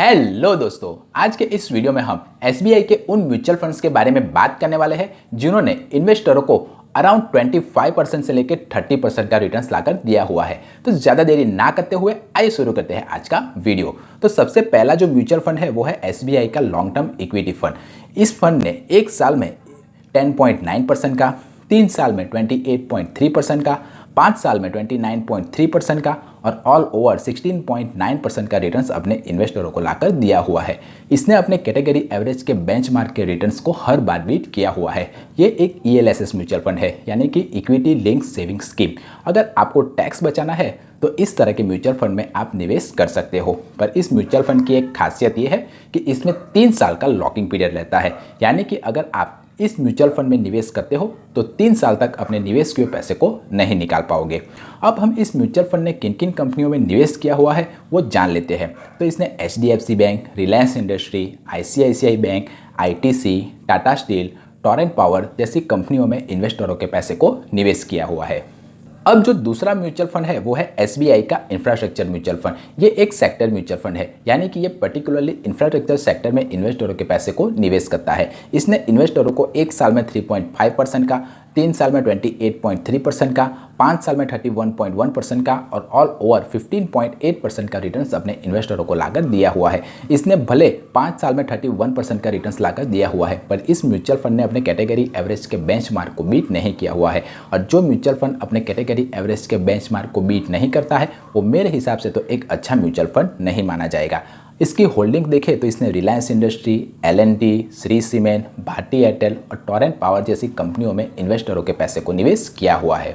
Hello दोस्तों, आज के इस वीडियो में हम एसबीआई के उन म्यूचुअल फंड्स के बारे में बात करने वाले हैं जिन्होंने इन्वेस्टरों को अराउंड 25% से लेकर 30% का रिटर्न्स लाकर दिया हुआ है। तो ज़्यादा देरी ना करते हुए आइए शुरू करते हैं आज का वीडियो। तो सबसे पहला जो म्यूचुअल फंड है वो है एसबीआई का लॉन्ग टर्म इक्विटी फंड। इस फंड ने एक साल में 10.9% का, 3 साल में 28.3% का, 5 साल में 29.3% का और ऑल ओवर 16.9% का रिटर्न्स अपने इन्वेस्टरों को लाकर दिया हुआ है। इसने अपने कैटेगरी एवरेज के बेंचमार्क के रिटर्न्स को हर बार बीट किया हुआ है। ये एक ईएलएसएस म्यूचुअल फंड है, यानी कि इक्विटी लिंक सेविंग स्कीम। अगर आपको टैक्स बचाना है तो इस तरह के म्यूचुअल फंड में आप निवेश कर सकते हो। पर इस म्यूचुअल फंड की एक खासियत ये है कि इसमें 3 साल का लॉकिंग पीरियड रहता है, यानी कि अगर आप इस म्यूचुअल फंड में निवेश करते हो तो 3 साल तक अपने निवेश के पैसे को नहीं निकाल पाओगे। अब हम इस म्यूचुअल फंड ने किन किन कंपनियों में निवेश किया हुआ है वो जान लेते हैं। तो इसने HDFC bank, Reliance industry, ICICI bank, ITC, Tata steel, Torrent power जैसी कंपनियों में इन्वेस्टरों के पैसे को निवेश किया हुआ है। अब जो दूसरा म्यूचुअल फंड है वो है एसबीआई का इंफ्रास्ट्रक्चर म्यूचुअल फंड। ये एक सेक्टर म्यूचुअल फंड है, यानी कि ये पर्टिकुलरली इंफ्रास्ट्रक्चर सेक्टर में इन्वेस्टरों के पैसे को निवेश करता है। इसने इन्वेस्टरों को एक साल में 3.5% का, 3 साल में 28.3% का, 5 साल में 31.1% का और ऑल ओवर 15.8% का रिटर्न्स अपने इन्वेस्टरों को लाकर दिया हुआ है। इसने भले 5 साल में 31% का रिटर्न्स लाकर दिया हुआ है, पर इस म्यूचुअल फंड ने अपने कैटेगरी एवरेज के बेंचमार्क को बीट नहीं किया हुआ है। और जो म्यूचुअल फंड अपने कैटेगरी एवरेज के बेंचमार्क को बीट नहीं करता है वो मेरे हिसाब से तो एक अच्छा म्यूचुअल फंड नहीं माना जाएगा। इसकी होल्डिंग देखें तो इसने Reliance industry, L and T, Shri cement, Bharti Airtel और टोरेंट पावर जैसी कंपनियों में इन्वेस्टरों के पैसे को निवेश किया हुआ है।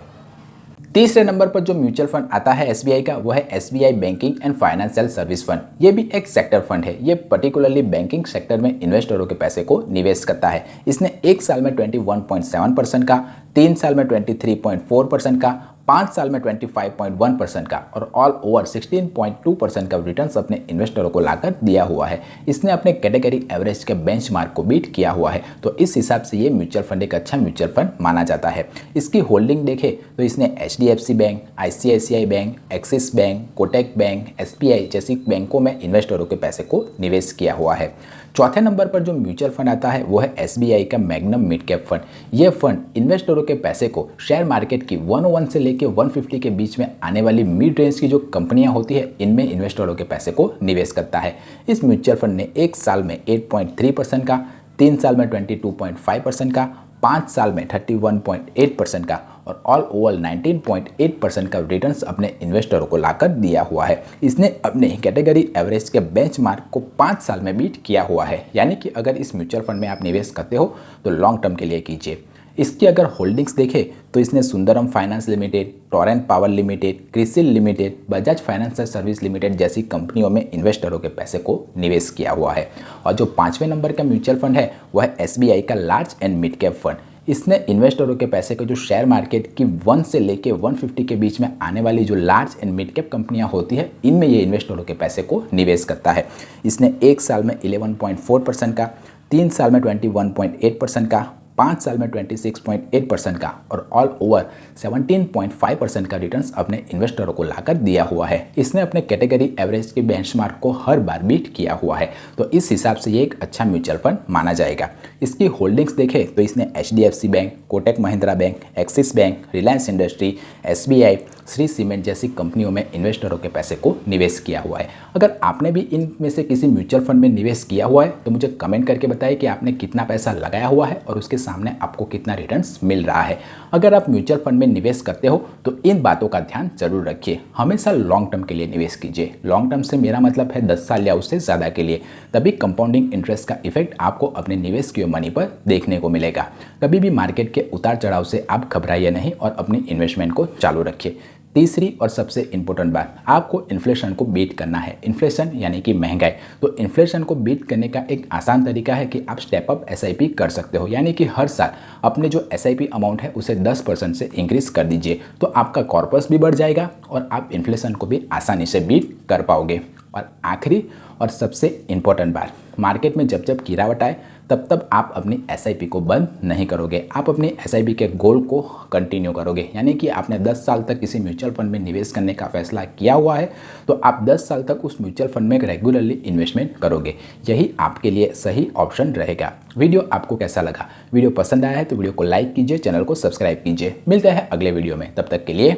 तीसरे नंबर पर जो म्यूचुअल फंड आता है एसबीआई का वो है SBI banking and financial service fund. ये भी एक सेक्टर फंड है। ये पर्टिकुलरली बैंकिंग सेक्टर में इन्वेस्टरों के पैसे को निवेश करता है। इसने एक साल में 21.7% का, 3 साल में 23.4% का, 5 साल में 25.1% का और ऑल ओवर 16.2% का रिटर्न्स अपने इन्वेस्टरों को लाकर दिया हुआ है। इसने अपने कैटेगरी एवरेज के बेंचमार्क को बीट किया हुआ है। तो इस हिसाब से ये म्यूचुअल फंड एक अच्छा म्यूचुअल फंड माना जाता है। इसकी होल्डिंग देखें तो इसने HDFC bank, ICICI bank, axis bank, Kotak bank, SBI जैसी बैंकों में इन्वेस्टरों के पैसे को निवेश किया हुआ है। चौथे नंबर पर जो म्यूचुअल फंड आता है वो है एसबीआई का मैग्नम मिड कैप फंड। यह फंड इन्वेस्टरों के पैसे को शेयर मार्केट की 101 से लेकर 150 के बीच में आने वाली मिड रेंज की जो कंपनियां होती है इनमें इन्वेस्टरों के पैसे को निवेश करता है। इस म्यूचुअल फंड ने एक साल में 8.3% का, 3 साल में 22.5% का, 5 साल में 31.8% का और ऑल ओवर 19.8% का रिटर्न्स अपने इन्वेस्टरों को लाकर दिया हुआ है। इसने अपने कैटेगरी एवरेज के बेंचमार्क को 5 साल में बीट किया हुआ है, यानी कि अगर इस म्यूचुअल फंड में आप निवेश करते हो तो लॉन्ग टर्म के लिए कीजिए। इसकी अगर होल्डिंग्स देखें तो इसने Sundaram finance limited, Torrent power limited, CRISIL limited, Bajaj financial service limited जैसी कंपनियों में इन्वेस्टरों के पैसे को निवेश किया हुआ है। और जो 5वें नंबर का म्यूचुअल फंड है वह है एसबीआई का large and mid cap fund. इसने इन्वेस्टरों के पैसे को जो शेयर मार्केट की 1 से लेके 150 के बीच में आने वाली जो लार्ज एंड मिड कैप कंपनियां होती है इनमें ये इन्वेस्टरों के पैसे को निवेश करता है। इसने एक साल में 11.4% का, 3 साल में 21.8% का, 5 साल में 26.8% का और ऑल ओवर 17.5% का रिटर्न्स अपने इन्वेस्टरों को लाकर दिया हुआ है। इसने अपने कैटेगरी एवरेज के बेंचमार्क को हर बार बीट किया हुआ है। तो इस हिसाब से ये एक अच्छा म्यूचुअल फंड माना जाएगा। इसकी होल्डिंग्स देखें तो इसने HDFC bank, Kotak Mahindra bank, axis bank, Reliance industry, SBI, Shri cement जैसी कंपनियों में इन्वेस्टरों के पैसे को निवेश किया हुआ है। अगर आपने भी इनमें से किसी म्यूचुअल फंड में निवेश किया हुआ है तो मुझे कमेंट करके बताइए कि आपने कितना पैसा लगाया हुआ है और उसके सामने आपको कितना रिटर्न्स मिल रहा है। अगर आप म्यूचुअल फंड में निवेश करते हो तो इन बातों का ध्यान जरूर रखिए। हमेशा लॉन्ग टर्म के लिए निवेश कीजिए। लॉन्ग टर्म से मेरा मतलब है 10 साल या उससे ज़्यादा के लिए। तभी कंपाउंडिंग इंटरेस्ट का इफेक्ट आपको अपने निवेश किए मनी पर देखने को मिलेगा। कभी भी मार्केट के उतार चढ़ाव से आप घबराइए नहीं और अपनी इन्वेस्टमेंट को चालू रखिए। तीसरी और सबसे इम्पोर्टेंट बात, आपको इन्फ्लेशन को बीट करना है। इन्फ्लेशन यानी कि महंगाई। तो इन्फ्लेशन को बीट करने का एक आसान तरीका है कि आप स्टेप अप एसआईपी कर सकते हो, यानी कि हर साल अपने जो एसआईपी अमाउंट है उसे 10% से इंक्रीज कर दीजिए। तो आपका कॉर्पस भी बढ़ जाएगा और आप इन्फ्लेशन को भी आसानी से बीट कर पाओगे। और आखिरी और सबसे इम्पोर्टेंट बात, मार्केट में जब जब गिरावट आए तब तब आप अपनी एसआईपी को बंद नहीं करोगे, आप अपनी एसआईपी के गोल को कंटिन्यू करोगे। यानी कि आपने 10 साल तक किसी म्यूचुअल फंड में निवेश करने का फैसला किया हुआ है तो आप 10 साल तक उस म्यूचुअल फंड में रेगुलरली इन्वेस्टमेंट करोगे। यही आपके लिए सही ऑप्शन रहेगा। वीडियो आपको कैसा लगा? वीडियो पसंद आया है तो वीडियो को लाइक कीजिए, चैनल को सब्सक्राइब कीजिए। मिलते हैं अगले वीडियो में, तब तक के लिए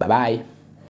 बाय बाय।